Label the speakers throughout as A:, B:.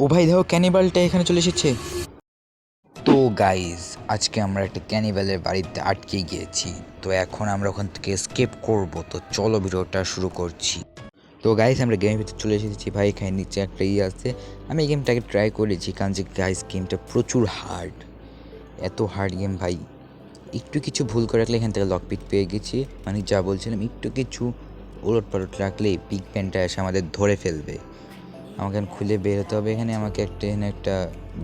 A: ও ভাই দেখো ক্যানিবালটা এখানে চলে এসেছে। তো গাইজ আজকে আমরা একটা ক্যানিবালের বাড়িতে আটকে গিয়েছি। তো এখন আমরা ওখান থেকে স্কেপ করব। তো চলো ভিডিওটা শুরু করছি। তো গাইজ আমরা গেমের ভিতরে চলে এসেছি ভাই। এখানে নিচে একটা আছে। আমি এই গেমটাকে ট্রাই করেছি কারণ যে গাইজ গেমটা প্রচুর হার্ড। এত হার্ড গেম ভাই, একটু কিছু ভুল করে রাখলে এখান থেকে লক পিক পেয়ে গেছি। মানে যা বলছিলাম, একটু কিছু ওলট পালট রাখলেই পিক প্যানটা এসে আমাদের ধরে ফেলবে। আমাকে এখন খুলে বের হতে হবে। এখানে আমাকে এখানে একটা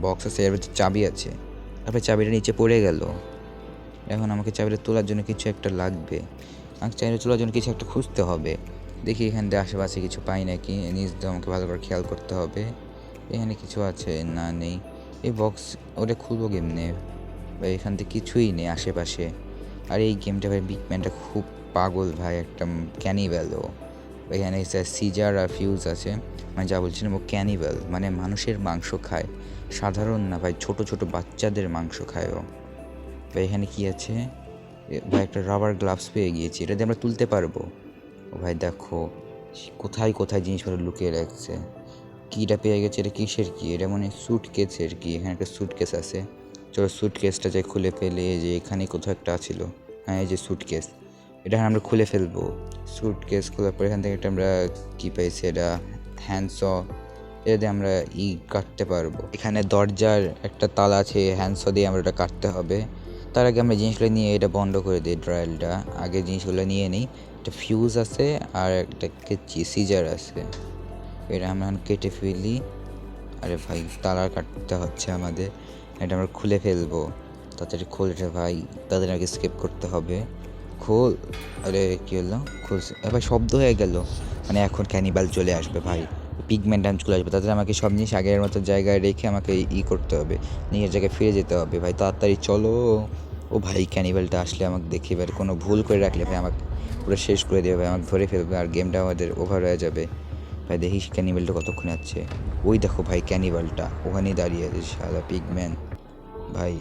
A: বক্স আছে, এর ভিতরে চাবি আছে। তারপরে চাবিটা নিচে পড়ে গেল। এখন আমাকে চাবিটা তোলার জন্য কিছু একটা লাগবে। আমাকে চাবিটা তোলার জন্য কিছু একটা খুঁজতে হবে। দেখি এখান থেকে আশেপাশে কিছু পাই নাকি, নিজ দিয়ে আমাকে ভালো করে খেয়াল করতে হবে। এখানে কিছু আছে না, নেই। এই বক্স ওটা খুলবো কেমনে ভাই? এখান থেকে কিছুই নেই আশেপাশে। আর এই গেমটা ভাই বিগম্যানটা খুব পাগল ভাই, একটা ক্যানিভ্যালও। এখানে সিজার আর ফিউজ আছে। মানে যা বলছিলাম, ও ক্যানিভ্যাল, মানে মানুষের মাংস খায়। সাধারণ না ভাই, ছোট ছোট বাচ্চাদের মাংস খায় ও ভাই। এখানে কি আছে ভাই? একটা রাবার গ্লাভস পেয়ে গিয়েছি, এটা দিয়ে আমরা তুলতে পারবো। ও ভাই দেখো কোথায় কোথায় জিনিসপত্র লুকিয়ে রাখছে। কিটা পেয়ে গেছে, এটা কিসের কি? এটা মানে সুটকেসের কি? এখানে একটা সুটকেস আছে। চলো সুটকেসটা যাই খুলে ফেলে। যে এখানে কোথাও একটা ছিল। হ্যাঁ, এই যে সুটকেস, এটা আমরা খুলে ফেলবো। সুটকেস খোলার পর এখান থেকে একটা আমরা কী পাইছি, এটা হ্যান্ডস। এটা দিয়ে আমরা কাটতে পারবো। এখানে দরজার একটা তালা আছে, হ্যান্ডস দিয়ে আমরা ওটা কাটতে হবে। তার আগে আমরা জিনিসগুলো নিয়ে এটা বন্ধ করে দিই, ড্রায়ালটা। আগে জিনিসগুলো নিয়ে নিই। একটা ফিউজ আছে আর একটা সিজার আছে, এটা আমরা এখন কেটে ফেলি। আরে ভাই তালা কাটতে হচ্ছে আমাদের, এটা আমরা খুলে ফেলবো। তাড়াতাড়ি খোল রে ভাই, তাদের আগে স্কেপ করতে হবে। খোল। আরে কী হলো? খুলছে ভাই, শব্দ হয়ে গেল। মানে এখন ক্যানিবাল চলে আসবে ভাই, পিগমেন্ট ডান্স চলে আসবে। তাদের আমাকে সব জিনিস আগের মতো জায়গায় রেখে আমাকে করতে হবে, নিজের জায়গায় ফিরে যেতে হবে ভাই। তাড়াতাড়ি চলো। ও ভাই ক্যানিবালটা আসলে আমাকে দেখে এবার কোনো ভুল করে রাখলে ভাই আমাকে পুরো শেষ করে দেবে ভাই, আমাকে ধরে ফেলবে আর গেমটা আমাদের ওভার হয়ে যাবে ভাই। দেখিস ক্যানিবালটা কতক্ষণ আছে। ওই দেখো ভাই ক্যানিবালটা ওখানেই দাঁড়িয়ে আছে, শালা পিগম্যান ভাই।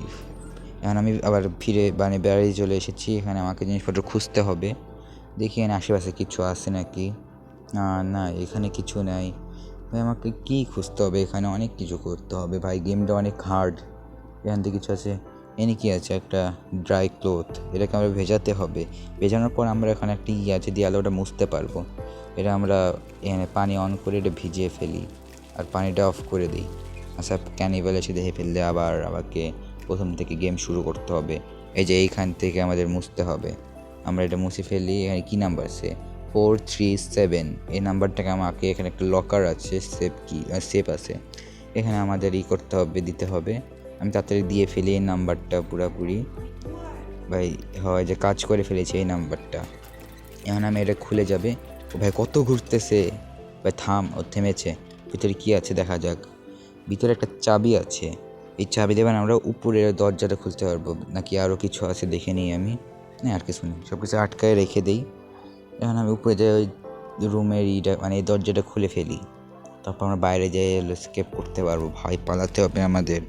A: এখন আমি আবার ফিরে মানে বেড়াই চলে এসেছি। এখানে আমাকে জিনিসপত্র খুঁজতে হবে। দেখি এখানে আশেপাশে কিছু আছে নাকি। না না, এখানে কিছু নাই ভাই। আমাকে কী খুঁজতে হবে? এখানে অনেক কিছু করতে হবে ভাই, গেমটা অনেক হার্ড। এখান থেকে কিছু আছে। এনে কি আছে? একটা ড্রাই ক্লোথ, এটাকে আমরা ভেজাতে হবে। ভেজানোর পর আমরা এখানে একটা আছে দিয়ে ওটা মুছতে পারবো। এটা আমরা এখানে পানি অন করে এটা ভিজিয়ে ফেলি আর পানিটা অফ করে দিই। আচ্ছা, ক্যানিভাল এসে দেখে ফেললে আবার আমাকে প্রথম থেকে গেম শুরু করতে হবে। এই যে এইখান থেকে আমাদের মুছতে হবে। আমরা এটা মুছে ফেলি। এখানে কী নাম্বার আছে? 437। এই নাম্বারটাকে আমাকে, এখানে একটা লকার আছে, সেফ আছে, এখানে আমাদের করতে হবে, দিতে হবে। আমি তাড়াতাড়ি দিয়ে ফেলি এই নাম্বারটা পুরাপুরি ভাই। হয় যে কাজ করে ফেলেছি এই নাম্বারটা। এখন আমি এটা খুলে যাবে। ও ভাই কত ঘুরতেছে ভাই, থাম। ও থেমেছে। ভিতরে কি আছে দেখা যাক। ভিতরে একটা চাবি আছে, এই চাবি দেবেন আমরা উপরের দরজাটা খুলতে পারবো নাকি আরও কিছু আছে দেখে নিই আমি। না, আর কিছু নেই, সব কিছু আটকায় রেখে দিই। এখন আমি উপরে যাই, ওই রুমের মানে এই দরজাটা খুলে ফেলি। তারপর আমরা বাইরে যাই স্কেপ করতে পারবো ভাই, পালাতে হবে আমাদের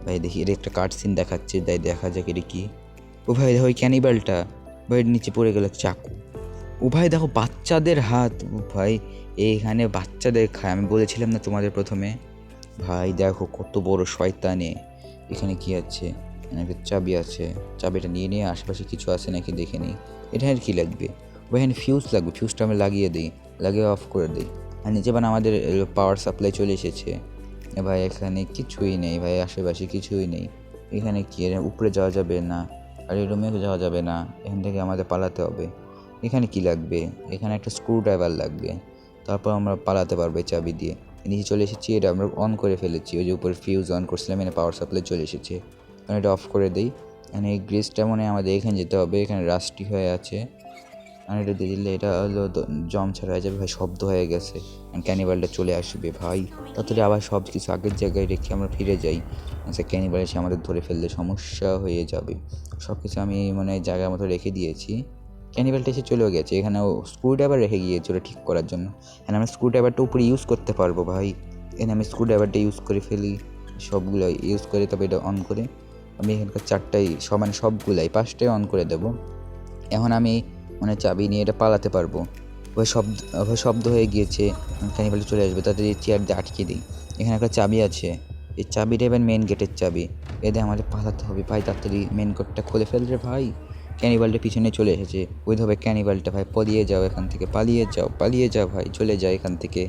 A: ভাই। দেখি এটা একটা কাট সিন দেখাচ্ছে, তাই দেখা যাক এটা কি। ও ভাই দেখো ওই ক্যানিবালটা ভাই, নিচে পড়ে গেল চাকু। ও ভাই দেখো বাচ্চাদের হাত। ও ভাই এইখানে বাচ্চাদের খায়, আমি বলেছিলাম না তোমাদের প্রথমে ভাই। দেখো কত বড় শয়তানে। এখানে কি আছে? এখানে একটা চাবি আছে, চাবিটা নিয়ে নিয়ে আশেপাশে কিছু আছে নাকি দেখে নিই। এখানে কি লাগবে ভাই? এখানে ফিউজ লাগবে, ফিউজটা আমি লাগিয়ে দিই, লাগিয়ে অফ করে দিই। আর নিচে মানে আমাদের পাওয়ার সাপ্লাই চলে এসেছে ভাই। এখানে কিছুই নেই ভাই, আশেপাশে কিছুই নেই। এখানে কি উপরে যাওয়া যাবে না, আর এই রুমে যাওয়া যাবে না। এখান থেকে আমাদের পালাতে হবে। এখানে কি লাগবে? এখানে একটা স্ক্রু ড্রাইভার লাগবে, তারপর আমরা পালাতে পারবো এই চাবি দিয়ে। নিচে চলে এসেছি, এটা আমরা অন করে ফেলেছি। ওই যে উপরে ফিউজ অন করছিলাম, এখানে পাওয়ার সাপ্লাই চলে এসেছে। এখন এটা অফ করে দিই। এখানে এই গ্রিসটা মনে হয় আমাদের এখানে যেতে হবে, এখানে রাস্টি হয়ে আছে। আর এটা দিয়ে দিলে এটা হলো জম ছাড়া হয়ে যাবে ভাই। শব্দ হয়ে গেছে, ক্যানিবালটা চলে আসবে ভাই। তাড়াতাড়ি আবার সব কিছু আগের জায়গায় রেখে আমরা ফিরে যাই। আচ্ছা, ক্যানিবাল এসে আমাদের ধরে ফেললে সমস্যা হয়ে যাবে। সব কিছু আমি মানে জায়গার মতো রেখে দিয়েছি। ক্যানিবালটা এসে চলেও গেছে। এখানেও স্ক্রু ড্রাইভার রেখে গিয়েছে ওটা ঠিক করার জন্য। এখানে আমরা স্ক্রু ড্রাইভারটা উপরে ইউজ করতে পারবো ভাই। এখানে আমি স্ক্রু ড্রাইভারটা ইউজ করে ফেলি, সবগুলো ইউজ করে তবে এটা অন করে আমি এখানকার চারটাই মানে সবগুলাই 5টাই অন করে দেবো। এখন আমি মানে চাবি নিয়ে এটা পালাতে পারবো। ওই শব্দ হয়ে গিয়েছে, ক্যানিবাল চলে আসবে। তাদের চেয়ার দিয়ে আটকে দিই। এখানে একটা চাবি আছে, এই চাবিটা এবার মেন গেটের চাবি। এদের আমাদের পালাতে হবে ভাই, তাড়াতাড়ি মেন গেটটা খুলে ফেল রে ভাই। ক্যানিবালটা পিছনে চলে এসেছে, ওই ধবে ক্যানিবালটা ভাই, পালিয়ে যাও এখান থেকে, পালিয়ে যাও ভাই, চলে যাও এখান থেকে।